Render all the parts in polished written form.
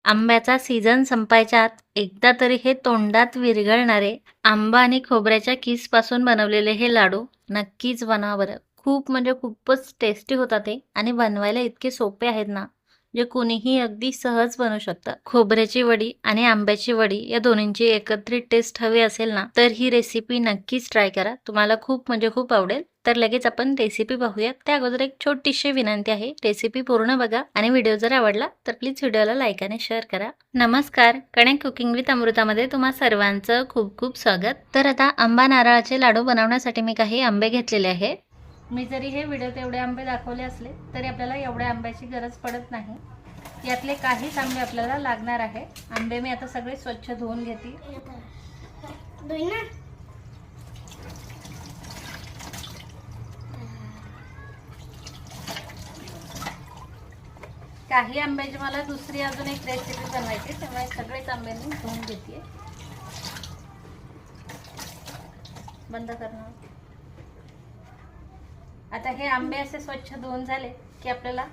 आंब्याचा सीझन संपायच्या आत एकदा तरी हे तोंडात विरघळणारे आंबा आणि खोबऱ्याच्या किसपासून बनवलेले हे लाडू नक्कीच बनवा बरं. खूप म्हणजे खूपच टेस्टी होतात ते आणि बनवायला इतके सोपे आहेत ना, जे कोणीही अगदी सहज बनवू शकतं. खोबऱ्याची वडी आणि आंब्याची वडी या दोन्हींची एकत्रित टेस्ट हवी असेल ना, तर ही रेसिपी नक्कीच ट्राय करा. तुम्हाला खूप म्हणजे खूप आवडेल. तर लगेच आपण रेसिपी पाहूया. त्या अगोदर एक छोटीशी विनंती आहे, रेसिपी पूर्ण बघा आणि व्हिडिओ जर आवडला तर प्लीज व्हिडिओला लाईक आणि शेअर करा. नमस्कार, कणेक कुकिंग विथ अमृतामध्ये तुम्हा सर्वांचं खूप खूप स्वागत. तर आता आंबा नारळाचे लाडू बनवण्यासाठी मी काही आंबे घेतलेले आहे. मी जरी हे व्हिडिओत एवढे आंबे दाखवले असले तरी आपल्याला एवढ्या आंब्याची गरज पडत नाही. यातले काहीच आंबे आपल्याला लागणार आहे. आंबे मी आता सगळे स्वच्छ धुवून घेते. काही आंब्याची मला दुसरी अजून एक रेसिपी बनवायची, त्यामुळे सगळेच आंबे मी धुवून घेते. बंद करणार. आता हे आंबे असे स्वच्छ धुवून झाले की आपल्याला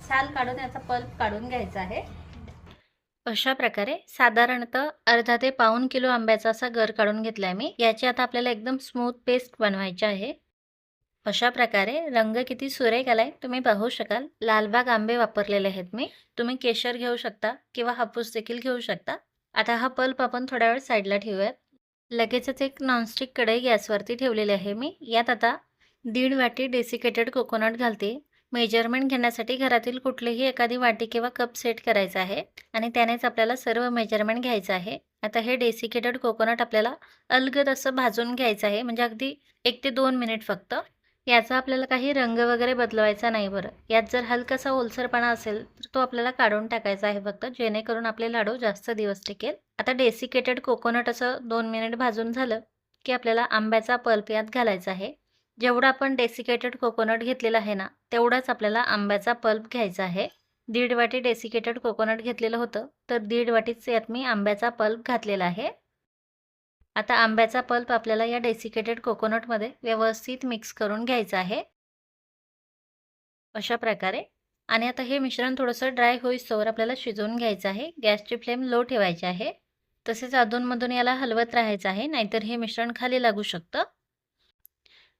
साल काढून याचा पल्प काढून घ्यायचा आहे. अशा प्रकारे साधारणतः अर्धा ते पाऊण किलो आंब्याचा असा गर काढून घेतलाय मी. याची आता आपल्याला एकदम स्मूथ पेस्ट बनवायची आहे. अशा प्रकारे रंग किती सुरेख आलाय तुम्ही पाहू शकाल. लालबाग आंबे वापरलेले आहेत मी. तुम्ही केशर घेऊ शकता किंवा हापूस देखील घेऊ शकता. आता हा पल्प आपण थोड्या वेळ साईडला ठेवूयात. लगेचच एक नॉनस्टिक कढई गॅसवरती ठेवलेली आहे मी. यात आता 1.5 वाटी डेसिकेटेड कोकोनट घालते. मेजरमेंट घेण्यासाठी घरातील कुठलीही एखादी वाटी किंवा कप सेट करायचा आहे आणि त्यानेच आपल्याला सर्व मेजरमेंट घ्यायचं आहे. आता हे डेसिकेटेड कोकोनट आपल्याला अलगद असं भाजून घ्यायचं आहे, म्हणजे अगदी 1 ते 2 मिनिट फक्त. याचा आपल्याला काही रंग वगैरे बदलवायचा नाही बरं. यात जर हलकासा ओलसरपणा असेल तर तो आपल्याला काढून टाकायचा आहे फक्त, जेणेकरून आपले लाडू जास्त दिवस टिकेल. आता डेसिकेटेड कोकोनट असं 2 मिनिट भाजून झालं की आपल्याला आंब्याचा पल्प यात घालायचा आहे. जेवढा आपण डेसिकेटेड कोकोनट घेतलेला आहे ना, तेवढाच आपल्याला आंब्याचा पल्प घ्यायचा आहे. 1.5 वाटी डेसिकेटेड कोकोनट घेतलेलं होतं, तर 1.5 वाटीच यात मी आंब्याचा पल्प घातलेला आहे. आता आंब्याचा पल्प आपल्याला या डेसिकेटेड कोकोनटमध्ये व्यवस्थित मिक्स करून घ्यायचं आहे. अशा प्रकारे. आणि आता हे मिश्रण थोडंसं ड्राय होईस्तोवर आपल्याला शिजवून घ्यायचं आहे. गॅसची फ्लेम लो ठेवायची आहे. तसेच अधूनमधून याला हलवत राहायचं आहे, नाहीतर हे मिश्रण खाली लागू शकतं.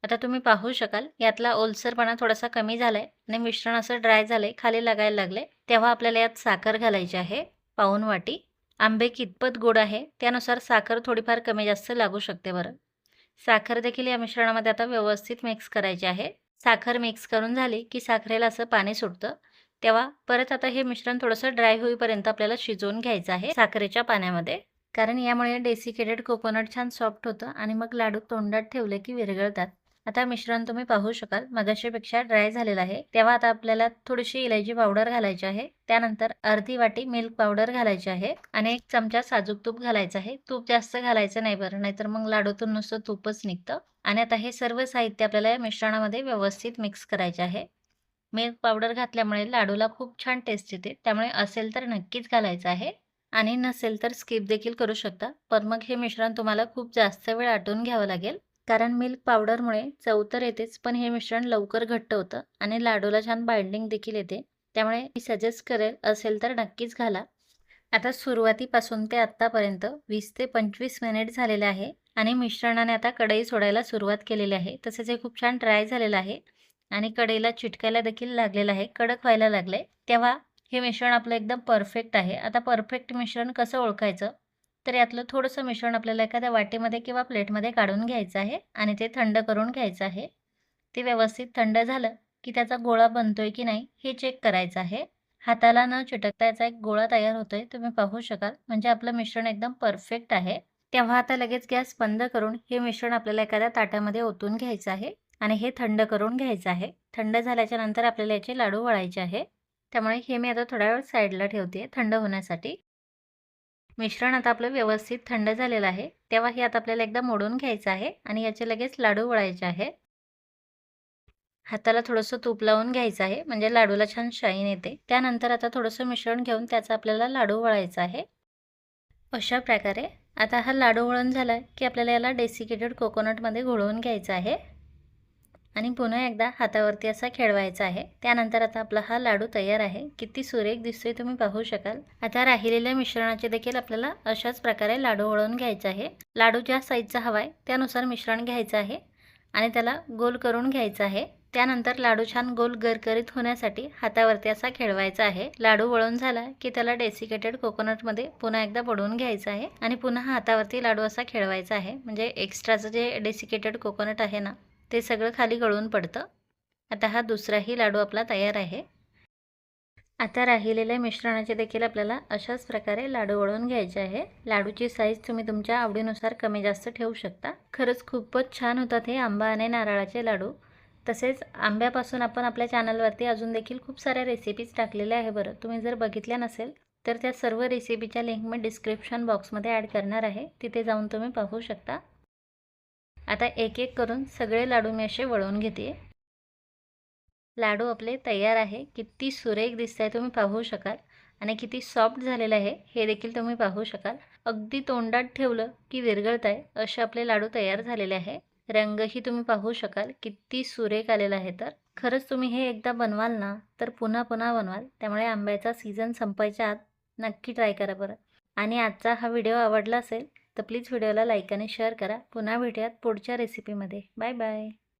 आता तुम्ही पाहू शकाल यातला ओलसरपणा थोडासा कमी झालाय आणि मिश्रण असं ड्राय झालंय, खाली लागायला लागले. तेव्हा आपल्याला यात साखर घालायची आहे, पाऊण वाटी. आंबे कितपत गोड आहे त्यानुसार साखर थोडीफार कमी जास्त लागू शकते बरं. साखर देखील या मिश्रणामध्ये आता व्यवस्थित मिक्स करायची आहे. साखर मिक्स करून झाली की साखरेला असं पाणी सुटतं. तेव्हा परत आता हे मिश्रण थोडंसं ड्राय होईपर्यंत आपल्याला शिजवून घ्यायचं आहे साखरेच्या पाण्यामध्ये. कारण यामुळे डेसिकेटेड कोकोनट छान सॉफ्ट होतं आणि मग लाडू तोंडात ठेवले की विरघळतात. आता मिश्रण तुम्ही पाहू शकाल मगाशीपेक्षा ड्राय झालेलं आहे. तेव्हा आता आपल्याला थोडीशी इलायची पावडर घालायची आहे. त्यानंतर अर्धी वाटी मिल्क पावडर घालायची आहे आणि 1 चमचा साजूक तूप घालायचं आहे. तूप जास्त घालायचं नाही बरं, नाहीतर मग लाडूतून नुसतं तूपच निघतं. आणि आता हे सर्व साहित्य आपल्याला या मिश्रणामध्ये व्यवस्थित मिक्स करायचे आहे. मिल्क पावडर घातल्यामुळे लाडूला खूप छान टेस्ट येते, त्यामुळे असेल तर नक्कीच घालायचं आहे आणि नसेल तर स्किप देखील करू शकता. पण मग हे मिश्रण तुम्हाला खूप जास्त वेळ आटवून घ्यावं लागेल. कारण मिल्क पावडरमुळे चव तर येतेच, पण हे मिश्रण लवकर घट्ट होतं आणि लाडूला छान बाइंडिंग देखील येते. त्यामुळे मी सजेस्ट करेल असेल तर नक्कीच घाला. आता सुरुवातीपासून ते आत्तापर्यंत 20 ते 25 मिनिट झालेले आहे आणि मिश्रणाने आता कढई सोडायला सुरुवात केलेली आहे. तसेच हे खूप छान ड्राय झालेलं आहे आणि कढईला चिटकायला देखील लागलेलं आहे, कडक व्हायला लागले. तेव्हा हे मिश्रण आपलं एकदम परफेक्ट आहे. आता परफेक्ट मिश्रण कसं ओळखायचं, तर यातलं थोडंसं मिश्रण आपल्याला एखाद्या वाटीमध्ये किंवा प्लेटमध्ये काढून घ्यायचं आहे आणि ते थंड करून घ्यायचं आहे. ते व्यवस्थित थंड झालं की त्याचा गोळा बनतोय की नाही हे चेक करायचं आहे. हाताला न चिटकता याचा एक गोळा तयार होतोय, तुम्ही पाहू शकाल. म्हणजे आपलं मिश्रण एकदम परफेक्ट आहे. तेव्हा आता लगेच गॅस बंद करून हे मिश्रण आपल्याला एखाद्या ताटामध्ये ओतून घ्यायचं आहे आणि हे थंड करून घ्यायचं आहे. थंड झाल्याच्या नंतर आपल्याला याचे लाडू वळायचे आहे. त्यामुळे हे मी आता थोड्या वेळ साईडला ठेवते थंड होण्यासाठी. मिश्रण आता आपलं व्यवस्थित थंड झालेलं आहे. तेव्हा हे आता आपल्याला एकदा मोडून घ्यायचं आहे आणि याचे लगेच लाडू वळायचे आहे. हाताला थोडंसं तूप लावून घ्यायचं आहे, म्हणजे लाडूला छान शाईन येते. त्यानंतर आता थोडंसं मिश्रण घेऊन त्याचा आपल्याला लाडू वळायचा आहे. अशा प्रकारे आता हा लाडू वळून झाला की आपल्याला याला डेसिकेटेड कोकोनटमध्ये घोळवून घ्यायचा आहे. आणि पुन्हा एकदा हातावरती असा खेळवायचा आहे। त्यानंतर आता आपला हा लाडू तयार आहे। किती सुरेख दिसतोय तुम्ही पाहू शकाल। आता राहिलेल्या मिश्रणाचे देखील आपल्याला अशाच प्रकारे लाडू वळवून घ्यायचा आहे। लाडू ज्या साईजचा हवाय त्यानुसार मिश्रण घ्यायचं आहे आणि त्याला गोल करून घ्यायचं आहे। त्यानंतर लाडू छान गोल गरगरीत होण्यासाठी हातावरती असा खेळवायचा आहे। लाडू वळून झाला की त्याला डेसिकेटेड कोकोनटमध्ये पुन्हा एकदा बुडवून घ्यायचं आहे आणि पुन्हा हातावरती लाडू असा खेळवायचा आहे, म्हणजे एक्स्ट्राचं जे डेसिकेटेड कोकोनट आहे ना ते सगळं खाली गळून पडतं। आता हा दुसराही लाडू आपला तयार आहे। आता राहिलेल्या मिश्रणाचे देखील आपल्याला अशाच प्रकारे लाडू वळवून घ्यायचे आहे। लाडूची साईज तुम्ही तुमच्या आवडीनुसार कमी जास्त ठेवू शकता। खरंच खूपच छान होतात हे आंबा आणि नारळाचे लाडू। तसेच आंब्यापासून आपण आपल्या चॅनलवरती अजून देखील खूप साऱ्या रेसिपीज टाकलेल्या आहे बरं। तुम्ही जर बघितल्या नसेल तर त्या सर्व रेसिपीच्या लिंक मी डिस्क्रिप्शन बॉक्समध्ये ॲड करणार आहे, तिथे जाऊन तुम्ही पाहू शकता। आता एक एक करून सगळे लाडू मी असे वळवून घेते। लाडू आपले तयार आहे। किती सुरेख दिसत आहे तुम्ही पाहू शकाल आणि किती सॉफ्ट झालेलं आहे हे देखील तुम्ही पाहू शकाल। अगदी तोंडात ठेवलं की विरघळत आहे असे आपले लाडू तयार झालेले आहे। रंगही तुम्ही पाहू शकाल किती सुरेख आलेला आहे। तर खरंच तुम्ही हे एकदा बनवाल ना तर पुन्हा पुन्हा बनवाल। त्यामुळे आंब्याचा सीझन संपायच्या आत नक्की ट्राय करा बरं। आणि आजचा हा व्हिडिओ आवडला असेल तर प्लीज व्हिडिओला लाईक आणि शेअर करा। पुन्हा भेटूयात पुढच्या रेसिपीमध्ये। Bye bye.